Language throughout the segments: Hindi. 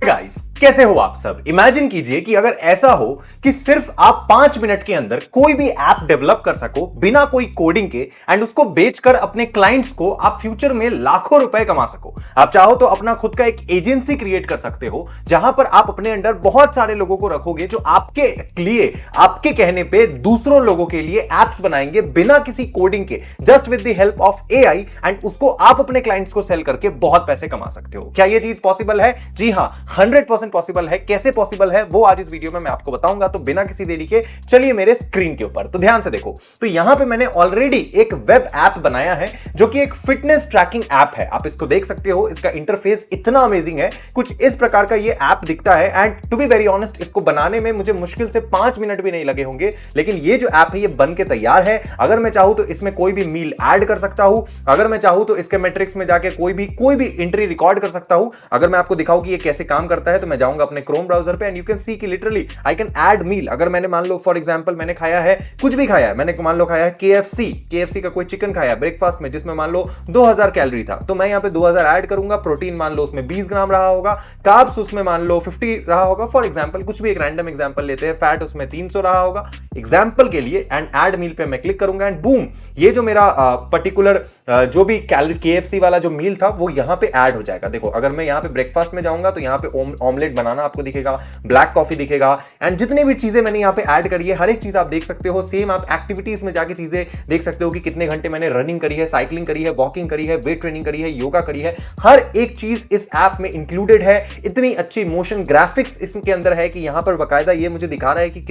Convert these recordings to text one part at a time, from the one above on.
गाइस, कैसे हो आप सब। इमेजिन कीजिए कि अगर ऐसा हो कि सिर्फ आप 5 मिनट के अंदर कोई भी ऐप डेवलप कर सको बिना कोई कोडिंग के एंड उसको बेचकर अपने क्लाइंट्स को आप फ्यूचर में लाखों रुपए कमा सको। आप चाहो तो अपना खुद का एक एजेंसी क्रिएट कर सकते हो जहां पर आप अपने अंडर बहुत सारे लोगों को रखोगे जो आपके लिए, आपके कहने पे दूसरों लोगों के लिए एप्स बनाएंगे बिना किसी कोडिंग के, just with the help of AI, and उसको आप अपने क्लाइंट्स को सेल करके बहुत पैसे कमा सकते हो। क्या यह चीज पॉसिबल है? जी हां, 100% पॉसिबल है। कैसे पॉसिबल है वो आज इस वीडियो में मैं आपको बताऊंगा। तो बिना किसी देरी के चलिए मेरे स्क्रीन के ऊपर, तो ध्यान से देखो। तो यहां पे मैंने ऑलरेडी एक वेब ऐप बनाया है जो कि एक फिटनेस ट्रैकिंग ऐप है। आप इसको देख सकते हो, इसका इंटरफेस इतना अमेजिंग है, कुछ इस प्रकार का ये ऐप दिखता है। And to be very honest, इसको बनाने में मुझे मुश्किल से 5 मिनट भी नहीं लगे होंगे, लेकिन ये जो ऐप है ये बन के तैयार है। अगर मैं चाहूं तो इसमें कोई भी मील ऐड कर सकता हूं, अगर मैं चाहूं तो इसके मैट्रिक्स में जाके कोई भी एंट्री रिकॉर्ड कर सकता हूं। अगर मैं आपको दिखाऊं कि ये कैसे काम करता है तो मैं जाऊंगा अपने क्रोम ब्राउजर पे एंड यू कैन सी कि लिटरली आई कैन ऐड मील। अगर मैंने मान लो फॉर एग्जांपल मैंने खाया है, कुछ भी खाया है, मैंने मान लो खाया है केएफसी का कोई चिकन खाया ब्रेकफास्ट में जिसमें मान लो 2000 कैलोरी था, तो मैं यहां पे 2000 ऐड करूंगा। प्रोटीन मान लो उसमें 20 ग्राम रहा होगा, कार्ब्स उसमें मान लो 50 रहा होगा, फॉर एग्जांपल कुछ भी एक रैंडम एग्जांपल लेते हैं, फैट उसमें 300 रहा होगा एग्जांपल के लिए, एंड ऐड मील पे मैं क्लिक करूंगा एंड बूम, ये जो मेरा पर्टिकुलर जो भी केएफसी वाला जो मील था वो यहां पे ऐड हो जाएगा। देखो, अगर मैं यहां पे ब्रेकफास्ट में जाऊंगा तो यहां पे ऑमलेट बनाना आपको दिखेगा, ब्लैक कॉफी दिखेगा, एंड जितने भी चीजें मैंने यहां पे ऐड करी है हर एक चीज आप देख सकते हो। सेम आप एक्टिविटीज में जाके चीजें देख सकते हो कि कितने घंटे मैंने रनिंग करी है, साइकिलिंग करी है, वॉकिंग करी है, वेट ट्रेनिंग करी है, योगा करी है, हर एक चीज इस ऐप में इंक्लूडेड है। इतनी अच्छी मोशन ग्राफिक्स इसके अंदर है कि यहां पर बकायदा ये मुझे दिखा रहा है कि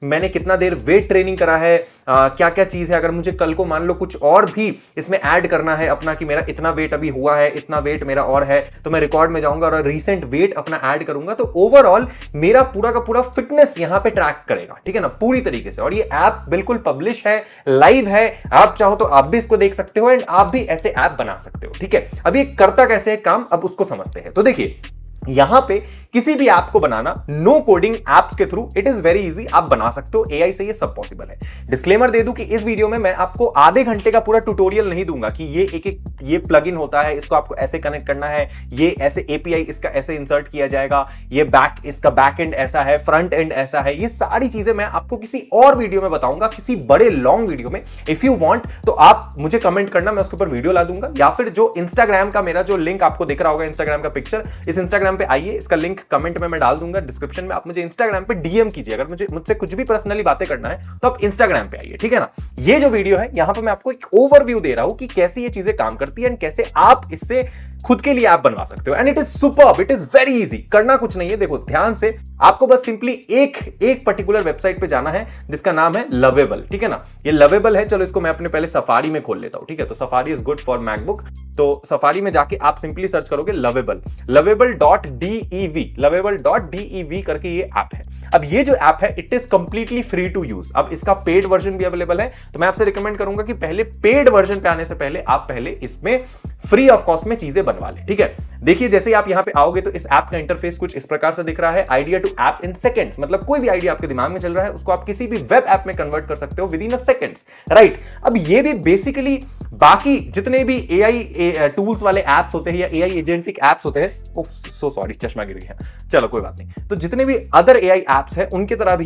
मैंने कितना देर वेट ट्रेनिंग करा है, क्या क्या चीज है। अगर मुझे कल को मान लो कुछ और भी इसमें ऐड करना है अपना कि मेरा इतना वेट अभी हुआ है, इतना वेट मेरा और है, तो मैं रिकॉर्ड में जाऊंगा और रिसेंट वेट अपना ऐड करूंगा, तो ओवरऑल मेरा पूरा का पूरा फिटनेस यहां पे ट्रैक करेगा, ठीक है ना, पूरी तरीके से। और ये ऐप बिल्कुल पब्लिश है, लाइव है, आप चाहो तो आप भी इसको देख सकते हो एंड आप भी ऐसे ऐप बना सकते हो, ठीक है। अब ये करता कैसे है काम, अब उसको समझते हैं। तो देखिए, यहां पे किसी भी ऐप को बनाना नो कोडिंग एप्स के through it is very easy, आप बना सकते हो, एआई से ये सब पॉसिबल है। डिस्क्लेमर दे दूं कि इस वीडियो में मैं आपको आधे घंटे का पूरा ट्यूटोरियल नहीं दूंगा कि ये प्लगइन होता है, इसको आपको ऐसे कनेक्ट करना है, ये ऐसे एपीआई इसका ऐसे इंसर्ट किया जाएगा, ये इसका बैक एंड ऐसा है, फ्रंट एंड ऐसा है। ये सारी चीजें मैं आपको किसी और वीडियो में बताऊंगा, किसी बड़े लॉन्ग वीडियो में। इफ यू वांट तो आप मुझे कमेंट करना, मैं उसके ऊपर वीडियो ला दूंगा, या फिर जो इंस्टाग्राम का मेरा जो लिंक आपको दिख रहा होगा, इंस्टाग्राम का पिक्चर, इस इंस्टाग्राम पे आइए, इसका लिंक कमेंट में मैं डाल दूंगा डिस्क्रिप्शन में। आप मुझे इंस्टाग्राम पे डीएम कीजिए, अगर मुझसे कुछ भी पर्सनली बातें करना है तो आप इंस्टाग्राम पे आइए, ठीक है ना। ये जो वीडियो है यहां पे मैं आपको एक ओवरव्यू दे रहा हूं कि कैसे ये चीजें काम करती है एंड कैसे आप इससे खुद के लिए ऐप बनवा सकते हो। And it is superb, it is very easy, करना कुछ नहीं है। देखो ध्यान से, आपको बस सिंपली एक पर्टिकुलर वेबसाइट पे जाना है जिसका नाम है लवेबल, ठीक है ना। ये लवेबल है, चलो इसको मैं अपने पहले सफारी में खोल लेता हूं, ठीक है। तो safari is good for MacBook, तो सफारी में जाके आप सिंपली सर्च करोगे lovable.dev करके ये ऐप है। अब ये जो ऐप है it is completely free to use. अब इसका पेड वर्जन भी अवेलेबल है, तो मैं आपसे रिकमेंड करूंगा कि पहले पेड वर्जन पे आने से पहले आप पहले इसमें फ्री ऑफ कॉस्ट में चीजें बनवा ले, ठीक है। देखिए, जैसे ही आप यहां पे आओगे तो इस ऐप का इंटरफेस कुछ इस प्रकार से दिख रहा है, idea to app in seconds, मतलब कोई भी आइडिया आपके दिमाग में चल रहा है उसको आप किसी भी वेब ऐप में कन्वर्ट कर सकते हो with in a seconds, right. अब ये भी बेसिकली बाकी जितने भी एआई टूल्स वाले एप्स होते हैं या एआई एजेंटिक एप्स होते हैं, सो सॉरी चश्मा गिर गया, चलो कोई बात नहीं, तो जितने भी अदर एआई एप्स है उनके तरह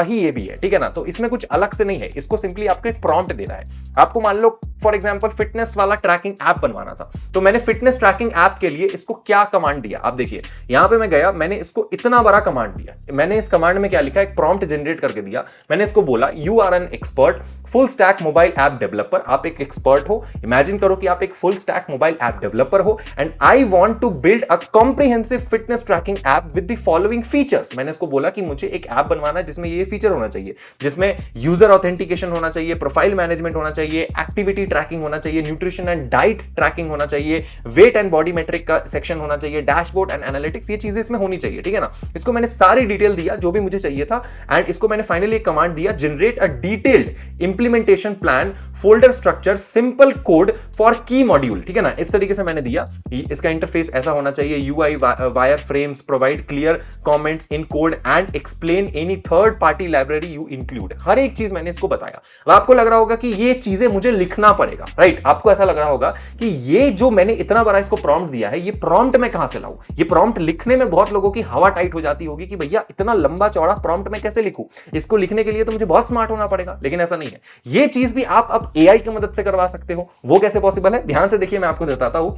ही ये भी है, ठीक है ना। तो इसमें कुछ अलग से नहीं है, इसको सिंपली आपको एक प्रॉम्प्ट देना है। आपको मान लो फॉर एग्जांपल फिटनेस वाला ट्रैकिंग ऐप बनवाना था, तो मैंने फिटनेस ट्रैकिंग ऐप के लिए इसको क्या कमांड दिया, आप देखिए यहां पे मैं गया, मैंने इसको इतना बड़ा कमांड दिया। मैंने इस कमांड में क्या लिखा, एक प्रॉम्प्ट जनरेट करके दिया। मैंने इसको बोला you are an expert full stack mobile app developer. आप एक एक्सपर्ट हो, इमेजिन करो कि आप एक full stack mobile app developer हो, and I want to build a comprehensive fitness tracking app with the following features. मैंने इसको बोला कि मुझे एक ऐप बनवाना है जिसमें ये फीचर होना चाहिए, जिसमें यूजर ऑथेंटिकेशन होना चाहिए, प्रोफाइल मैनेजमेंट होना चाहिए, एक्टिविटी ट्रैकिंग होना चाहिए, न्यूट्रिशन एंड डाइट ट्रैकिंग होना चाहिए, वेट एंड बॉडी मेट्रिक का सेक्शन होना चाहिए, डैशबोर्ड एंड एनालिटिक्स, ये चीजें इसमें होनी चाहिए, ठीक है ना। इसको मैंने सारी डिटेल दिया जो भी मुझे चाहिए था, एंड इसको मैंने फाइनली एक कमांड दिया, generate a detailed implementation plan, folder structure, simple code for की मॉड्यूल, ठीक है ना, इस तरीके से मैंने दिया। इसका इंटरफेस ऐसा होना चाहिए, UI wireframes provide clear comments in code and explain any third party library you include. हर एक चीज मैंने इसको बताया। अब आपको लग रहा होगा कि ये चीजें मुझे लिखना पड़ेगा, राइट? आपको ऐसा लग रहा होगा कि ये जो मैंने इतना बड़ा इसको प्रॉम्प्ट दिया है, ये प्रॉम्प्ट मैं कहां से लाऊं? ये प्रॉम्प्ट लिखने में बहुत लोगों की हवा टाइट हो जाती होगी कि भैया इतना लंबा चौड़ा प्रॉम्प्ट मैं कैसे लिखूं? इसको लिखने के लिए तो मुझे बहुत स्मार्ट होना पड़ेगा। लेकिन ऐसा नहीं है, ये चीज भी आप अब एआई की मदद से करवा सकते हो। वो कैसे पॉसिबल है? ध्यान से देखिए, मैं आपको बताता हूं।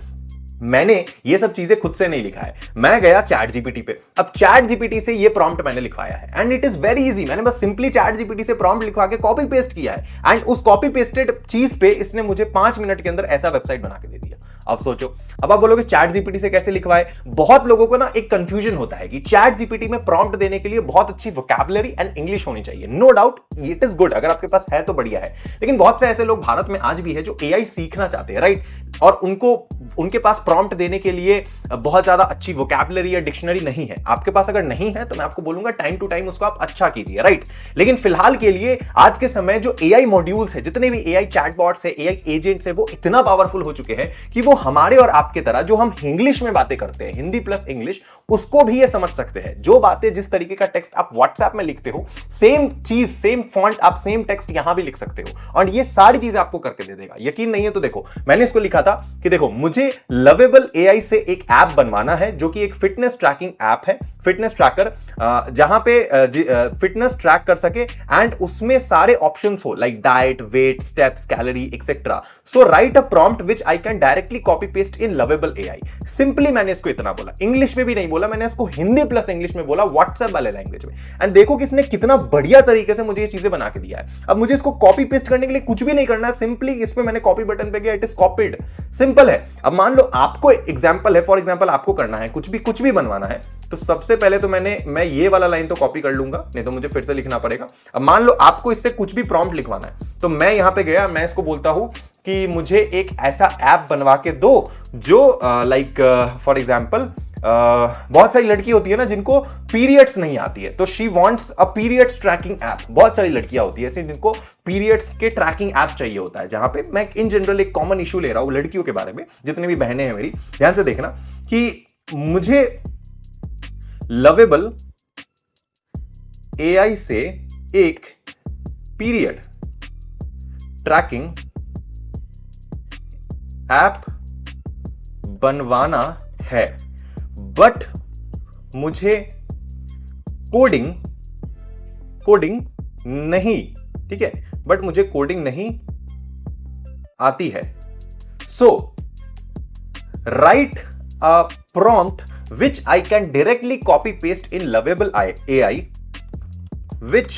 मैंने ये सब चीजें खुद से नहीं लिखा है, मैं गया चैट जीपीटी पे। अब चैट जीपीटी से ये प्रॉम्प्ट मैंने लिखवाया है and it is very easy. मैंने बस सिंपली चैट जीपीटी से प्रॉम्प्ट लिखवा के कॉपी पेस्ट किया है एंड उस कॉपी पेस्टेड चीज पे इसने मुझे 5 मिनट के अंदर ऐसा वेबसाइट बना के दे दिया। अब सोचो, अब आप बोलोगे चैट जीपीटी से कैसे लिखवाए? बहुत लोगों को ना एक कंफ्यूजन होता है कि चैट जीपीटी में प्रॉम्प्ट देने के लिए बहुत अच्छी वोकैबुलरी एंड इंग्लिश होनी चाहिए। No doubt it is good, अगर आपके पास है तो बढ़िया है। लेकिन बहुत से ऐसे लोग भारत में आज भी है जो एआई सीखना चाहते हैं, राइट? और उनके पास प्रॉम्प्ट देने के लिए बहुत ज्यादा अच्छी वोकैबुलरी या डिक्शनरी नहीं है। आपके पास अगर नहीं है तो मैं आपको बोलूंगा टाइम टू टाइम उसको आप अच्छा कीजिए, राइट? लेकिन फिलहाल के लिए आज के समय जो एआई मॉड्यूल्स है, जितने भी एआई चैटबॉट्स है, एआई एजेंट्स है, वो इतना पावरफुल हो चुके हैं कि वो हमारे और आपके तरह जो हम इंग्लिश में बातें करते हैं, हिंदी प्लस इंग्लिश, उसको भी ये समझ सकते हैं। जो बातें, जिस तरीके का टेक्स्ट आप व्हाट्सएप में लिखते हो, सेम चीज, सेम फॉन्ट, आप सेम टेक्स्ट यहां भी लिख सकते हो और ये सारी चीजें आपको करके दे देगा। यकीन नहीं है तो देखो, मैंने इसको लिखा था कि देखो मुझे लवेबल एआई से एक ऐप बनवाना है जो कि एक फिटनेस ट्रैकिंग ऐप है, फिटनेस ट्रैकर, जहां पे फिटनेस ट्रैक कर सके एंड उसमें सारे ऑप्शंस हो like diet, weight, steps, calorie etcetera. So write a prompt which I can directly copy paste in Lovable AI. Simply मैंने इसको इतना बोला, इंग्लिश में भी नहीं बोला, मैंने इसको हिंदी प्लस इंग्लिश में बोला, व्हाट्सएप वाले लैंग्वेज में। एंड देखो कि इसने कितना बढ़िया तरीके से मुझे ये चीजें बना के दिया है। अब मुझे इसको कॉपी पेस्ट करने के लिए कुछ भी नहीं करना है, सिंपली इस पे मैंने कॉपी बटन पे गया, इट इज कॉपीड, सिंपल है। अब मान लो आपको एग्जांपल है, फॉर एग्जांपल आपको करना है कुछ भी बनवाना है, तो सबसे पहले तो मैं ये वाला लाइन तो कॉपी कर लूंगा, नहीं तो मुझे फिर से लिखना पड़ेगा। अब मान लो आपको इससे कुछ भी प्रॉम्प्ट लिखवाना है, तो मैं यहां पे गया, मैं इसको बोलता हूं कि मुझे एक ऐसा ऐप बनवा के दो जो लाइक फॉर एग्जांपल बहुत सारी लड़की होती है ना जिनको पीरियड्स नहीं आती है, तो she wants a periods tracking app. बहुत सारी लड़कियां होती है ऐसी जिनको पीरियड्स के ट्रैकिंग ऐप चाहिए होता है, जहां पे मैं इन जनरल एक कॉमन इशू ले रहा हूं लड़कियों के बारे में, जितनी भी बहनें हैं मेरी, ध्यान से देखना कि मुझे लवेबल एआई से एक पीरियड ट्रैकिंग ऐप बनवाना है, बट मुझे कोडिंग नहीं, ठीक है, बट मुझे कोडिंग नहीं आती है। So write a prompt which I can directly copy paste in lovable AI, which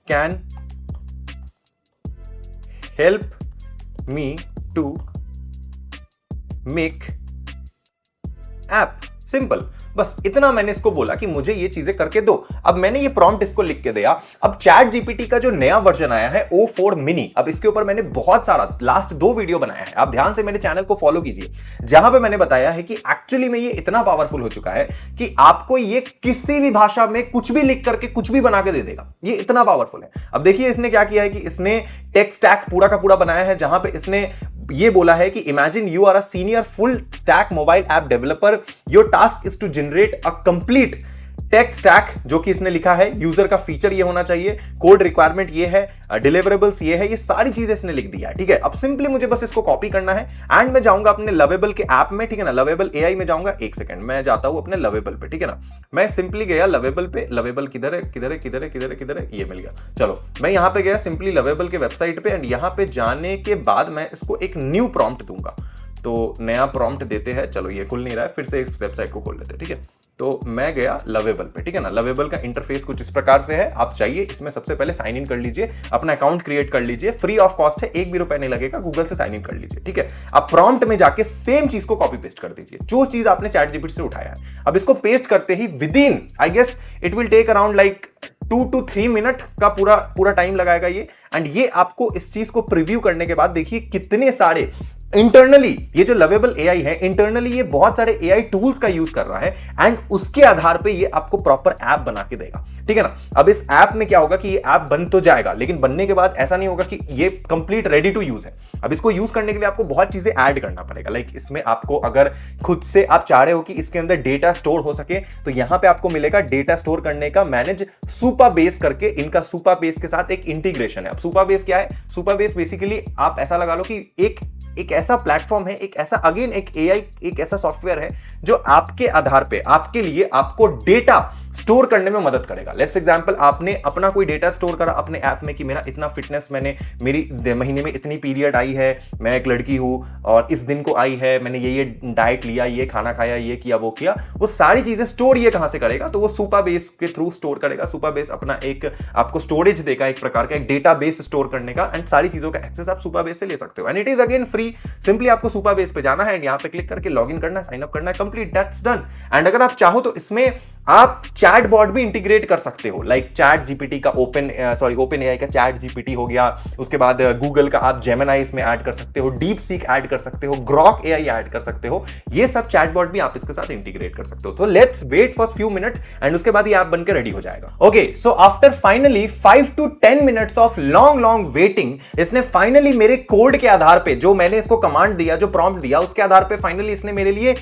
can help me to make app simple। बस इतना मैंने इसको बोला कि मुझे ये चीजें करके दो। अब मैंने ये प्रॉम्प्ट इसको लिख के दिया। अब चैट जीपीटी का जो नया वर्जन आया है O4 मिनी, अब इसके ऊपर मैंने बहुत सारा लास्ट 2 वीडियो बनाया है, आप ध्यान से मेरे चैनल को फॉलो कीजिए, जहां पे मैंने बताया है कि एक्चुअली में ये इतना पावरफुल हो चुका है कि आपको ये किसी भी भाषा में कुछ भी लिख करके कुछ भी बना के दे देगा। ये इतना पावरफुल है। अब देखिए इसने क्या किया है कि इसने टेक स्टैक पूरा का पूरा बनाया है, जहां पे इसने ये बोला है कि imagine you are a senior full stack mobile app developer, your task is to generate a complete tech stack, जो कि इसने लिखा है यूजर का फीचर ये होना चाहिए, कोड रिक्वायरमेंट ये है, डिलीवरेबल्स ये है, ये सारी चीजें इसने लिख दिया है, ठीक है। अब सिंपली मुझे बस इसको कॉपी करना है एंड मैं जाऊंगा अपने लवेबल के ऐप में, ठीक है ना, लवेबल एआई में जाऊंगा। एक सेकंड, मैं जाता हूं अपने लवेबल पे, ठीक है ना। मैं सिंपली गया लवेबल पे, लवेबल किधर है, ये मिल गया। चलो मैं यहां पे गया सिंपली लवेबल के वेबसाइट पे एंड यहां पे जाने के बाद मैं इसको एक न्यू प्रॉम्प्ट दूंगा। तो नया प्रॉम्प्ट देते हैं, चलो ये खुल नहीं रहा है, फिर से इस वेबसाइट को खोल लेते हैं, ठीक है। तो मैं गया लवेबल पे, ठीक है ना। लवेबल का इंटरफेस कुछ इस प्रकार से है। आप चाहिए इसमें सबसे पहले साइन इन कर लीजिए, अपना अकाउंट क्रिएट कर लीजिए, फ्री ऑफ कॉस्ट है, 1 भी रुपए नहीं लगेगा, गूगल से साइन इन कर लीजिए, ठीक है। आप प्रॉम्प्ट में जाके सेम चीज को कॉपी पेस्ट कर दीजिए, जो चीज आपने चैट जीपीटी से उठाया है। अब इसको पेस्ट करते ही within, I guess it will take around like 2 to 3 minute का पूरा टाइम लगाएगा ये। एंड ये आपको इस चीज को प्रीव्यू करने के बाद देखिए कितने सारे इंटरनली ये जो लवेबल एआई है, इंटरनली ये बहुत सारे एआई टूल्स का यूज कर रहा है एंड उसके आधार पे ये आपको प्रॉपर ऐप बना के देगा, ठीक है ना। अब इस ऐप में क्या होगा कि ये ऐप बन तो जाएगा, लेकिन बनने के बाद ऐसा नहीं होगा कि ये कंप्लीट रेडी टू यूज है। अब इसको यूज करने के लिए आपको बहुत चीजें ऐड करना पड़ेगा। लाइक इसमें आपको अगर खुद से आप चाह रहे हो कि इसके अंदर डेटा स्टोर हो सके, तो यहां पे आपको मिलेगा डेटा स्टोर करने का मैनेज सुपाबेस करके। इनका सुपाबेस के साथ एक इंटीग्रेशन है। अब सुपाबेस क्या है? सुपाबेस बेसिकली आप ऐसा लगा लो कि एक ऐसा प्लेटफॉर्म है, एक ऐसा अगेन एक एआई, एक ऐसा सॉफ्टवेयर है जो आपके आधार पे आपके लिए आपको डेटा स्टोर करने में मदद करेगा। लेट्स एग्जांपल, आपने अपना कोई डेटा स्टोर करा अपने ऐप में कि मेरा इतना फिटनेस, मेरी महीने में इतनी पीरियड आई है, मैं एक लड़की हूं और इस दिन को आई है, मैंने ये डाइट लिया, ये खाना खाया, ये किया, वो किया। वो सारी चीजें स्टोर ये कहां से करेगा? तो वो सुपाबेस के थ्रू स्टोर करेगा। सुपाबेस अपना एक आपको स्टोरेज देगा, एक प्रकार का एक डेटाबेस स्टोर करने का, एंड सारी चीजों का एक्सेस आप सुपाबेस से ले सकते हो and it is again free. Simply आपको सुपाबेस पे जाना है एंड यहां पे क्लिक करके लॉगिन करना है, साइन अप करना है, कंप्लीट, दैट्स डन। एंड अगर आप चाहो तो इसमें आप चैट बॉट भी इंटीग्रेट कर सकते हो। लाइक चैट जीपीटी का ओपन एआई का चैट जीपीटी हो गया, उसके बाद गूगल का आप जेमिनाई इसमें ऐड कर सकते हो, डीप सीक ऐड कर सकते हो, ग्रॉक एआई ऐड कर सकते हो। ये सब चैट बॉट भी आप इसके साथ इंटीग्रेट कर सकते हो। तो let's wait for few minute and उसके बाद ये ऐप बनकर रेडी हो जाएगा। Okay, so after finally 5 to 10 minutes of long waiting, इसने फाइनली मेरे कोड के आधार पे, जो मैंने इसको कमांड दिया, जो प्रॉम्प्ट दिया, उसके आधार पे फाइनली इसने मेरे लिए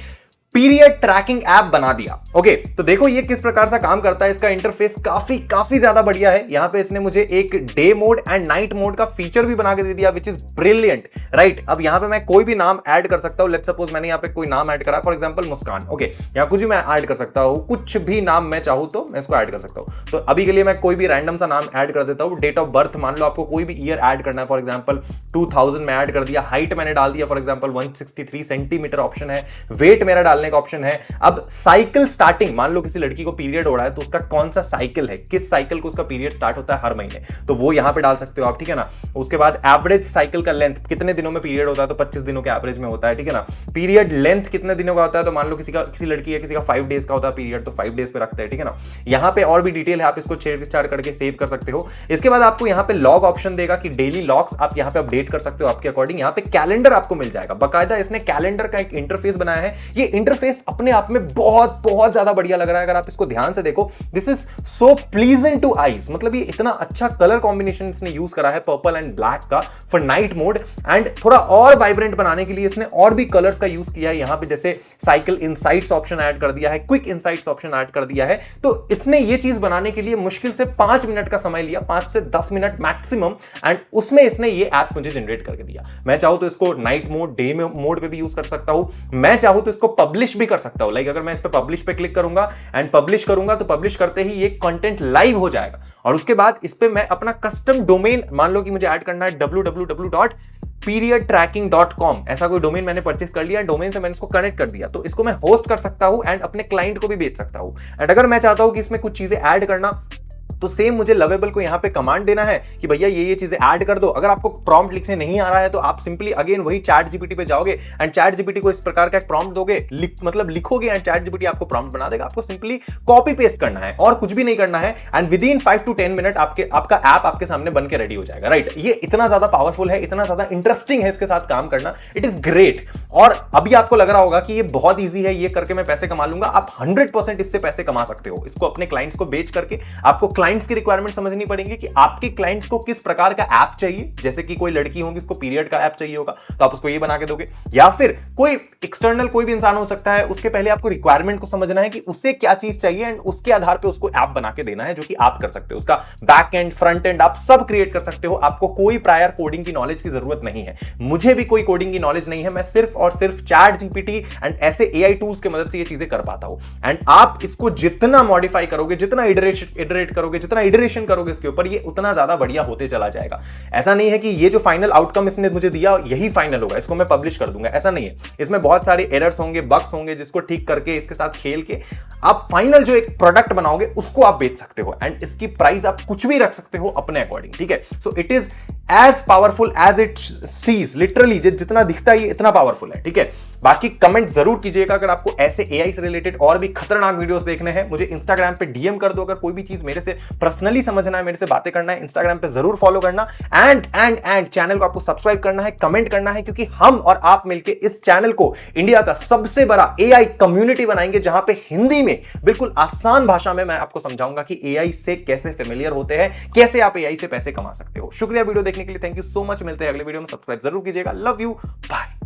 पीरियड ट्रैकिंग ऐप बना दिया। ओके, तो देखो ये किस प्रकार से काम करता है। इसका इंटरफेस काफी ज्यादा बढ़िया है। यहां पे इसने मुझे एक day mode and night mode का फीचर भी बना के दे दिया, विच इज ब्रिलियंट, राइट। अब यहां पे मैं कोई भी नाम ऐड कर सकता हूं। लेट्स सपोज मैंने यहां पे कोई नाम ऐड करा, फॉर एग्जांपल मुस्कान। ओके, यहां कुछ भी मैं ऐड कर सकता हूं, कुछ भी नाम मैं चाहूं तो मैं इसको ऐड कर सकता हूं। तो अभी के लिए मैं कोई भी रैंडम सा नाम ऐड कर देता हूं। डेट ऑफ बर्थ मान लो आपको कोई भी ईयर ऐड करना है, फॉर एग्जांपल 2000 में ऐड कर दिया। हाइट मैंने डाल दिया, फॉर एग्जांपल 163 सेंटीमीटर ऑप्शन है। वेट मेरा डालने का ऑप्शन है। अब साइकिल स्टार्टिंग, मान लो किसी लड़की को पीरियड हो रहा है तो उसका कौन सा साइकिल है, किस साइकिल को उसका पीरियड स्टार्ट होता है हर महीने, तो वो यहां पे डाल सकते हो आप, ठीक है ना। उसके बाद एवरेज साइकिल का लेंथ, कितने दिनों में पीरियड होता है, तो 25 दिनों के एवरेज में होता है, ठीक है ना। पीरियड लेंथ कितने दिनों का होता है, तो मान लो किसी लड़की है, किसी का 5 डेज का होता है पीरियड, तो 5 डेज पे रखते हैं, ठीक है ना। यहां पे और भी डिटेल है, आप इसको छेड़छाड़ करके सेव कर सकते हो। इसके बाद आपको यहां पे लॉग ऑप्शन देगा कि डेली लॉग्स आप यहां पे अपडेट कर सकते हो आपके अकॉर्डिंग। यहां पे कैलेंडर आपको मिल जाएगा, बाकायदा इसने कैलेंडर का एक इंटरफेस बनाया है। ये इंटरफेस अपने आप में बहुत ज्यादा बढ़िया लग रहा है। अगर आप इसको ध्यान से देखो, this is so pleasant two eyes, मतलब ये इतना अच्छा कलर कॉम्बिनेशन इसने यूज करा है पर्पल एंड ब्लैक का फॉर नाइट मोड, एंड थोड़ा और वाइब्रेंट बनाने के लिए इसने और भी कलर्स का यूज किया है। यहां पे जैसे साइकिल इनसाइट्स ऑप्शन ऐड कर दिया है, क्विक इनसाइट्स ऑप्शन ऐड कर दिया है। तो इसने ये चीज बनाने के लिए मुश्किल से 5 मिनट का समय लिया, 5 से 10 मिनट मैक्सिमम, एंड उसमें इसने ये ऐप मुझे जनरेट करके दिया। मैं चाहूं तो इसको नाइट मोड, डे मोड पे भी यूज कर सकता हूं। मैं चाहूं तो इसको पब्लिश भी कर सकता हूं। लाइक अगर मैं इस पे पब्लिश पे क्लिक करूंगा एंड पब्लिश करूंगा, तो पब्लिश करते ही ये कंटेंट लाइव हो जाएगा। और उसके बाद इस पे मैं अपना कस्टम डोमेन, मान लो कि मुझे ऐड करना है www.periodtracking.com, ऐसा कोई डोमेन मैंने परचेस कर लिया, डोमेन से मैंने इसको कनेक्ट कर दिया, तो इसको मैं होस्ट कर सकता हूं एंड अपने क्लाइंट को भी बेच सकता हूं। एंड अगर मैं चाहता हूं कि इसमें कुछ चीजें ऐड करना, तो सेम मुझे लवेबल को यहां पे कमांड देना है कि भैया ये चीजें ऐड कर दो। अगर आपको प्रॉम्प्ट लिखने नहीं आ रहा है तो आप सिंपली अगेन वही चैट जीपीटी पे जाओगे एंड चैट जीपीटी को इस प्रकार का एक प्रॉम्प्ट दोगे, मतलब लिखोगे एंड चैट जीपीटी आपको प्रॉम्प्ट बना देगा। आपको सिंपली कॉपी पेस्ट करना है और कुछ भी नहीं करना है, and with in 5 to 10 minute आपका ऐप आपके सामने बन के रेडी हो जाएगा, राइट। ये इतना ज्यादा पावरफुल है, इतना ज्यादा इंटरेस्टिंग है इसके साथ काम करना, इट इज ग्रेट। और अभी आपको लग रहा होगा कि ये बहुत ईजी है, ये करके मैं पैसे कमा लूंगा। आप 100% इससे पैसे कमा सकते हो। इसको अपने क्लाइंट्स को बेच करके आपको क्लाइंट्स की रिक्वायरमेंट समझनी पड़ेगी कि आपके क्लाइंट्स को किस प्रकार का ऐप चाहिए। जैसे कि कोई लड़की होगी, उसको पीरियड का ऐप चाहिए होगा, तो आप उसको ये बना के दोगे। या फिर कोई एक्सटर्नल कोई भी इंसान हो सकता है, उसके पहले आपको रिक्वायरमेंट को समझना है कि उससे क्या चीज चाहिए एंड उसके आधार पे उसको ऐप बना के देना है, जो कि आप कर सकते हो। उसका बैक एंड, फ्रंट एंड आप सब क्रिएट कर सकते हो। आपको कोई प्रायर कोडिंग की नॉलेज की जरूरत नहीं है। मुझे भी कोई कोडिंग की नॉलेज नहीं है। मैं सिर्फ और सिर्फ चैट जीपीटी एंड ऐसे एआई टूल्स की मदद से ये चीजें कर पाता हूं। एंड आप इसको जितना मॉडिफाई करोगे, जितना इटरेट करोगे, जितना इटरेशन करोगे इसके ऊपर, ये उतना ज्यादा बढ़िया होते चला जाएगा। ऐसा नहीं है कि ये जो फाइनल आउटकम इसने मुझे दिया यही फाइनल होगा, इसको मैं पब्लिश कर दूंगा, ऐसा नहीं है। इसमें बहुत सारे एरर्स होंगे, बग्स होंगे, जिसको ठीक करके इसके साथ खेल के आप फाइनल जो एक प्रोडक्ट बनाओगे उसको आप बेच सकते हो। एंड इसकी प्राइस आप कुछ भी रख सकते हो अपने अकॉर्डिंग, ठीक है। So it is as powerful as it sees, literally जितना दिखता है इतना पावरफुल है, ठीक है। बाकी कमेंट जरूर कीजिएगा अगर आपको ऐसे एआई से रिलेटेड और भी खतरनाक वीडियोस देखने हैं। मुझे इंस्टाग्राम पे डीएम कर दो अगर कोई भी चीज मेरे से पर्सनली समझना है, मेरे से बातें करना है, इंस्टाग्राम पे जरूर फॉलो करना। एंड चैनल को आपको सब्सक्राइब करना है, कमेंट करना है, क्योंकि हम और आप मिलकर इस चैनल को इंडिया का सबसे बड़ा एआई कम्युनिटी बनाएंगे, जहां पे हिंदी में बिल्कुल आसान भाषा में मैं आपको समझाऊंगा कि एआई से कैसे फेमिलियर होते हैं, कैसे आप एआई से पैसे कमा सकते हो। शुक्रिया वीडियो देखने के लिए, थैंक यू सो मच। मिलते हैं अगले वीडियो में, सब्सक्राइब जरूर कीजिएगा। Love you, bye.